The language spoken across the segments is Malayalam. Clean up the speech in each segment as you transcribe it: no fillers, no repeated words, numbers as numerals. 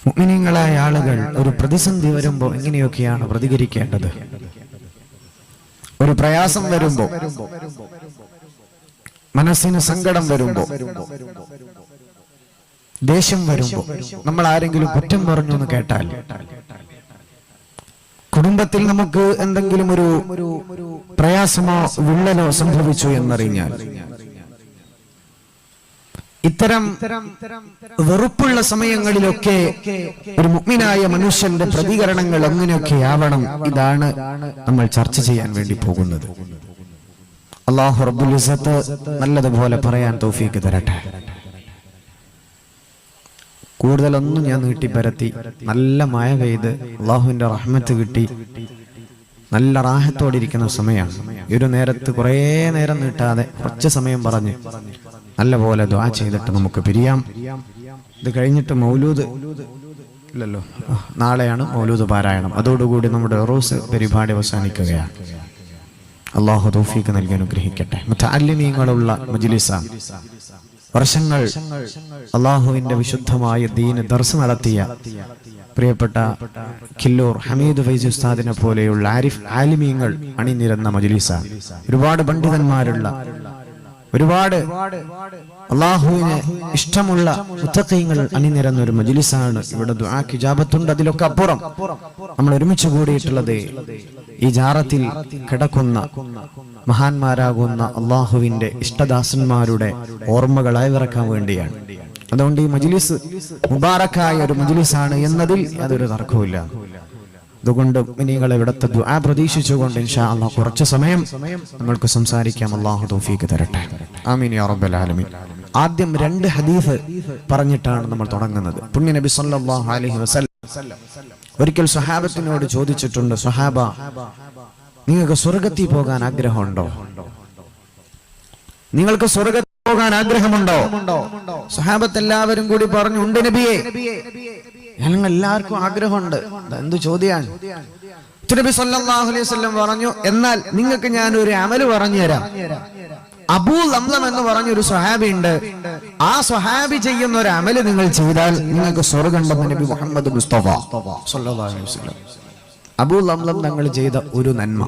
മുഅ്മിനീങ്ങളായ ആളുകൾ ഒരു പ്രതിസന്ധി വരുമ്പോൾ എങ്ങനെയൊക്കെയാണ് പ്രതികരിക്കേണ്ടത്? ഒരു പ്രയാസം വരുമ്പോ, മനസ്സിന് സങ്കടം വരുമ്പോ, ദേഷ്യം വരുമ്പോ, നമ്മൾ ആരെങ്കിലും കുറ്റം പറഞ്ഞു എന്ന് കേട്ടാൽ, കുടുംബത്തിൽ നമുക്ക് എന്തെങ്കിലും ഒരു പ്രയാസമോ വിള്ളലോ സംഭവിച്ചു എന്നറിഞ്ഞാൽ, ഇത്തരം വെറുപ്പുള്ള സമയങ്ങളിലൊക്കെ ഒരു മുഅ്മിനായ മനുഷ്യന്റെ പ്രതികരണങ്ങൾ എങ്ങനെയൊക്കെയാവണം, ഇതാണ് നമ്മൾ ചർച്ച ചെയ്യാൻ വേണ്ടി പോകുന്നത്. അല്ലാഹു റബ്ബുൽ ഇസ്സത്ത് നല്ലതുപോലെ പറയാൻ തൗഫീഖ് തരട്ടെ. കൂടുതലൊന്നും ഞാൻ നീട്ടിപ്പരത്തി, നല്ല മഴ പെയ്ത് അള്ളാഹുവിന്റെ റഹ്മത്ത് കിട്ടി നല്ല റാഹത്തോടെ ഇരിക്കുന്ന സമയമാണ്. ഈ ഒരു നേരത്ത് കുറേ നേരം നീട്ടാതെ കുറച്ച് സമയം പറഞ്ഞ് നല്ല പോലെ ദുആ ചെയ്തിട്ട് നമുക്ക് പിരിയാം. ഇത് കഴിഞ്ഞിട്ട് മൗലൂദ് ഇല്ലല്ലോ, നാളെയാണ് മൗലൂദ് പാരായണം. അതോടുകൂടി നമ്മുടെ ഉറൂസ് പരിപാടി അവസാനിക്കുകയാണ്. അള്ളാഹു തൗഫീഖ് നൽകി അനുഗ്രഹിക്കട്ടെ. മുതഅല്ലിമീങ്ങളുള്ള മജ്ലിസാണ്. വർഷങ്ങൾ അള്ളാഹുവിന്റെ വിശുദ്ധമായ ദീന് ദർസ് നടത്തിയ പ്രിയപ്പെട്ട കില്ലൂർ ഹമീദ് ഫൈസി ഉസ്താദിനെ പോലെയുള്ള ആലിമീങ്ങൾ അണിനിരന്ന മജ്ലിസാണ്. ഒരുപാട് പണ്ഡിതന്മാരുള്ള, ഒരുപാട് അള്ളാഹുവിനെ ഇഷ്ടമുള്ള മുത്തഖീങ്ങൾ അണിനിരന്ന ഒരു മജ്ലിസാണ്. ഇവിടെ ദുആക്ക് ഇജാബത്തുണ്ട്. അതിലൊക്കെ അപ്പുറം നമ്മൾ ഒരുമിച്ച് കൂടിയിട്ടുള്ളത് ഈ ജാറത്തിൽ കിടക്കുന്ന മഹാന്മാരാകുന്ന അള്ളാഹുവിന്റെ ഇഷ്ടദാസന്മാരുടെ ഓർമ്മകൾ അയവിറക്കാൻ വേണ്ടിയാണ്. അതുകൊണ്ട് ഈ മജ്ലിസ് മുബാറക്കായ ഒരു മജ്ലിസാണ് എന്നതിൽ യാതൊരു തർക്കവുമില്ല. അതുകൊണ്ട് മുഅ്മിനീങ്ങളെ ഇവിടുത്തെ ദുആ പ്രതീക്ഷിച്ചുകൊണ്ട് ഇൻഷാ അല്ലാഹ് കുറച്ച് സമയം നമ്മൾക്ക് സംസാരിക്കാം. അല്ലാഹു തൗഫീഖ് തരട്ടെ. ആമീൻ യാ റബ്ബൽ ആലമീൻ. ആദ്യം 2 ഹദീസ് പറഞ്ഞിട്ടാണ് നമ്മൾ തുടങ്ങുന്നത്. പുണ്യ നബി സല്ലല്ലാഹു അലൈഹി വസല്ലം ഒരിക്കൽ സ്വഹാബത്തിനോട് ചോദിച്ചിട്ടുണ്ട്, സ്വഹാബ, നിങ്ങൾക്ക് സ്വർഗ്ഗത്തിൽ പോകാൻ ആഗ്രഹമുണ്ടോ? നിങ്ങൾക്ക് സ്വർഗ്ഗത്തിൽ പോകാൻ ആഗ്രഹമുണ്ടോ? സ്വഹാബത്ത് എല്ലാവരും കൂടി പറഞ്ഞു, ഉണ്ട് നബിയേ, ഞങ്ങൾ എല്ലാവർക്കും ആഗ്രഹമുണ്ട്. എന്ത് ചോദ്യാണ്? നബി സല്ലല്ലാഹു അലൈഹി വസല്ലം പറഞ്ഞു, എന്നാൽ നിങ്ങൾക്ക് ഞാൻ ഒരു അമല് പറഞ്ഞു തരാം. അബൂ ലംലം എന്ന് പറഞ്ഞൊരു സ്വഹാബി ഉണ്ട്. ആ സ്വഹാബി ചെയ്യുന്ന ഒരു അമല് നിങ്ങൾ ചെയ്താൽ നിങ്ങൾക്ക് സ്വർഗ്ഗം ഉണ്ടെന്ന് നബി മുഹമ്മദ് മുസ്തഫ സല്ലല്ലാഹു അലൈഹി വസല്ലം. അബൂ ലംലം തങ്ങൾ ചെയ്ത ഒരു നന്മ,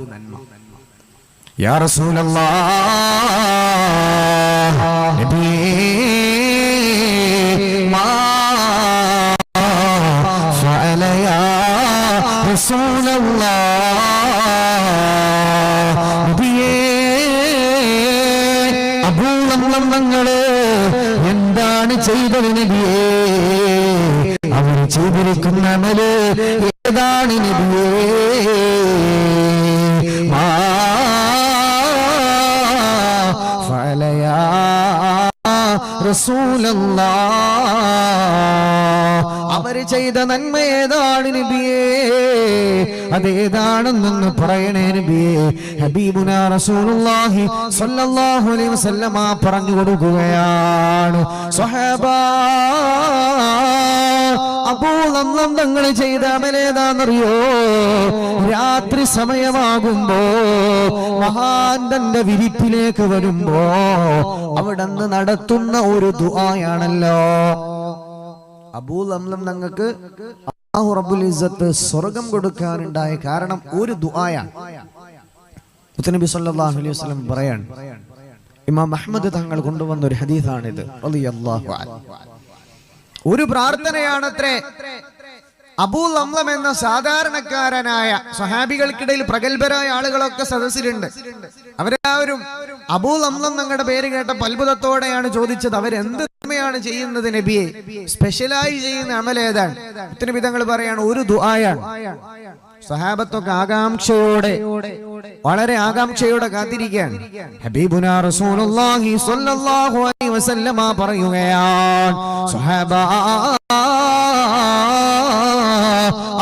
യാ റസൂലല്ലാഹ് നബിയേ മാ ഫഅല യാ റസൂലല്ലാഹ് നബിയേ, അബൂ ലംലം തങ്ങൾ എന്താണ് ചെയ്തത് നബിയേ? അവർ ചെയ്തിരിക്കുന്ന അമല് ഏതാണ് നബിയേ? മാ ഫഅല യാ റസൂലല്ലാഹ്, അവര് ചെയ്ത നന്മ ഏതാണ് നബിയേ? അതേതാണെന്നൊന്ന് പറയണേ നബിയേ. ഹബീബുനാ റസൂലുള്ളാഹി സ്വല്ലല്ലാഹു അലൈഹി വസല്ലമ പറഞ്ഞു കൊടുക്കുകയാണ്, സ്വഹാബാ, അബൂ ലംലം തങ്ങൾ ചെയ്ത അമലേതാണെന്നറിയോ? രാത്രി സമയമാകുമ്പോ മഹാൻ തന്റെ വിരിപ്പിലേക്ക് വരുമ്പോ അവിടുന്ന് നടത്തുന്ന ഒരു ദുആയാണല്ലോ. അബൂ ലംലം തങ്ങൾക്ക് അല്ലാഹു റബ്ബുൽ ഇസ്സത്ത് സ്വർഗ്ഗം കൊടുക്കാനുണ്ടായ കാരണം ഒരു ദുആയാണ്. മുത്തനബി സല്ലല്ലാഹു അലൈഹി വസല്ലം പറയാണ്, ഇമാം അഹ്മദ് തങ്ങൾ കൊണ്ടുവന്ന ഒരു ഹദീസാണിത് റളിയല്ലാഹു അൻഹു. ഒരു പ്രാർത്ഥനയാണത്രേ. അബൂ ലംലം എന്ന സാധാരണക്കാരനായ സ്വഹാബികൾക്കിടയിൽ പ്രഗത്ഭരായ ആളുകളൊക്കെ സദസ്സിലുണ്ട്. അവരെല്ലാവരും അബൂ ലംലം തങ്ങളുടെ പേര് കേട്ടപ്പോൾ അത്ഭുതത്തോടെയാണ് ചോദിച്ചത്, അവരെന്ത് നന്മയാണ് ചെയ്യുന്നത് നബിയെ? സ്പെഷ്യലായി ചെയ്യുന്ന അമൽ ഏതാണ്? നബി തങ്ങൾ പറയാണ്, ഒരു ദുആയാണ്. സ്വഹാബത്തൊക്കെ ആകാംക്ഷയോടെ, വളരെ ആകാംക്ഷയോടെ കാത്തിരിക്കുകയാണ്. ഹബീബുനാ റസൂലുള്ളാഹി സ്വല്ലല്ലാഹു അലൈഹി വസല്ലമ പറയുകയാണ്, സ്വഹാബാ,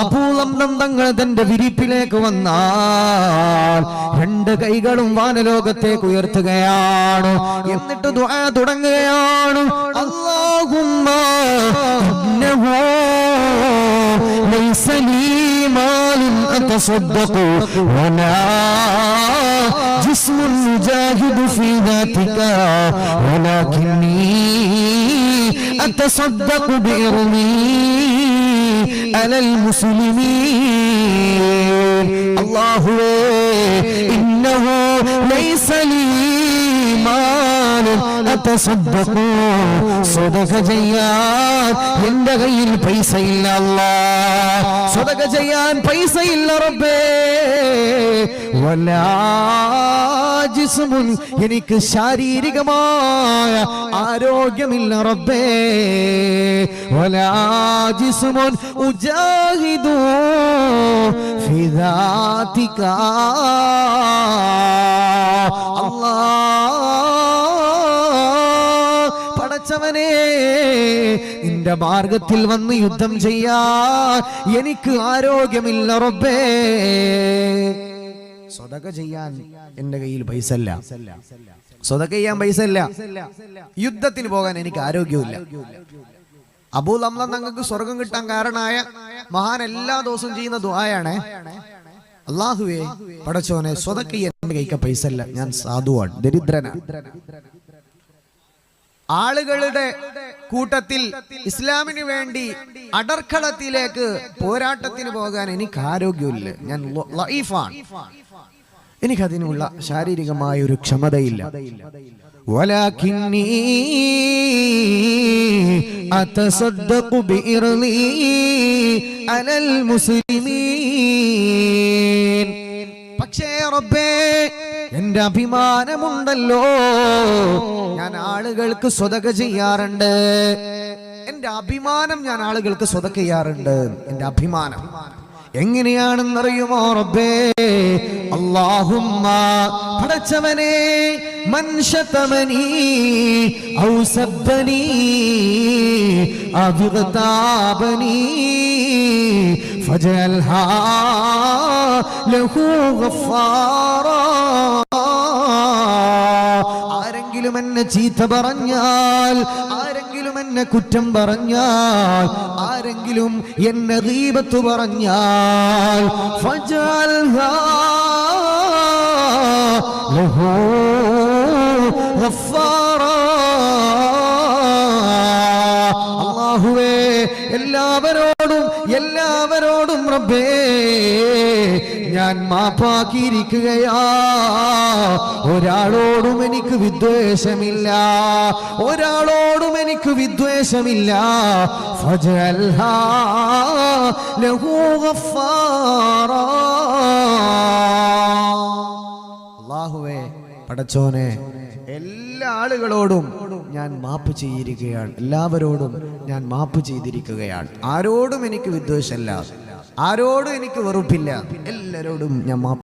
അബൂ ലംലം തങ്ങൾ തന്റെ വിരിപ്പിലേക്ക് വന്നാൽ 2 കൈകളും വാനലോകത്തേക്ക് ഉയർത്തുകയാണ്. എന്നിട്ട് ദുആ തുടങ്ങുകയാണ്, അല്ലാഹുമ്മ ഇന്നഹു ലൈസ ലീ മാലുൻ അതസദ്ദഖു വലാ ജിസ്മുൻ യുജാഹിദു ഫീ ദാതിക വലാകിന്നി അതസദ്ദഖു ബിഇർമി അലൽ മുസ്ലിമീൻ. അല്ലാഹുവേ ഇന്നഹു ലൈസ ലീ മാലുൻ അതസദ്ദഖു, സദഖ ചെയ്യാൻ എന്റെ കയ്യിൽ പൈസയില്ല അല്ലാഹ്, സദഖ ചെയ്യാൻ പൈസയില്ല റബ്ബേ. വലാ ജിസ്മുൻ, എനിക്ക് ശാരീരികമായ ആരോഗ്യമില്ല റബ്ബേ. വലാ ജിസ്മുൻ ഉജാഹിദു ഫി ദാതിക. പടച്ചവനെ, നിന്റെ മാർഗത്തിൽ വന്ന് യുദ്ധം ചെയ്യാൻ എനിക്ക് ആരോഗ്യമില്ല റബ്ബേ. സ്വതക ചെയ്യാൻ എന്റെ കയ്യിൽ പൈസ ഇല്ല, സ്വതക ചെയ്യാൻ പൈസ ഇല്ല, യുദ്ധത്തിന് പോകാൻ എനിക്ക് ആരോഗ്യമില്ല. അബൂ ലംല തങ്ങൾക്ക് സ്വർഗം കിട്ടാൻ കാരണമായ മഹാൻ എല്ലാ ദിവസവും ചെയ്യുന്ന ദുആയാണ്, അല്ലാഹുവേ പടച്ചോനെ സ്വതക എന്റെ കയ്യിൽ പൈസ ഇല്ല, ഞാൻ സാധുവാണ്, ദരിദ്രനാണ്. ആളുകളുടെ കൂട്ടത്തിൽ ഇസ്ലാമിന് വേണ്ടി അടർക്കളത്തിലേക്ക് പോരാട്ടത്തിന് പോകാൻ എനിക്ക് ആരോഗ്യമില്ല, ഞാൻ ലഈഫാണ്, എനിക്കതിനുള്ള ശാരീരികമായ ഒരു ക്ഷമതയില്ല. വലാകിന്നി അതസദ്ദഖു ബിഇർളി അലൽ മുസ്ലിമീൻ. പക്ഷേ റബ്ബേ, എന്റെ അഭിമാനമുണ്ടല്ലോ, ഞാൻ ആളുകൾക്ക് സ്വതക ചെയ്യാറുണ്ട്, എന്റെ അഭിമാനം, ഞാൻ ആളുകൾക്ക് സ്വതക ചെയ്യാറുണ്ട്. എന്റെ അഭിമാനം എങ്ങനെയാണെന്നറിയുമോ റബ്ബേ? അല്ലാഹുമ്മ, പടച്ചവനെ, മൻ ശതമനി ഔ സബ്ബനി അബിഗ്താബനി ഫജൽഹാ ലഹു ഗഫാറാ. ആരെങ്കിലും എന്നെ ചീത്ത പറഞ്ഞാൽ, ആരെങ്കിലും എന്നെ കുറ്റം പറഞ്ഞാൽ, ആരെങ്കിലും എന്നെ ഗീബത്ത് പറഞ്ഞാൽ, ഫജൽഹാ ലഹു ഗഫാറാ. അല്ലാഹുവേ, എല്ലാവരോടും റബ്ബേ ഞാൻ മാപ്പാക്കിയിരിക്കുകയാ. ഒരാളോടും എനിക്ക് വിദ്വേഷമില്ല, ഒരാളോടും എനിക്ക് വിദ്വേഷമില്ല. ഫജൽഹാ ലഹു ഗഫാറാ. അല്ലാഹുവേ പടച്ചോനെ, എല്ലാ ആളുകളോടും ഞാൻ മാപ്പ് ചെയ്തിരിക്കുകയാണ്, എല്ലാവരോടും ഞാൻ മാപ്പ് ചെയ്തിരിക്കുകയാണ്. ആരോടും എനിക്ക് വിദ്വേഷമില്ല, ആരോടും എനിക്ക് വെറുപ്പില്ല, എല്ലാവരോടും ഞാൻ മാപ്പ്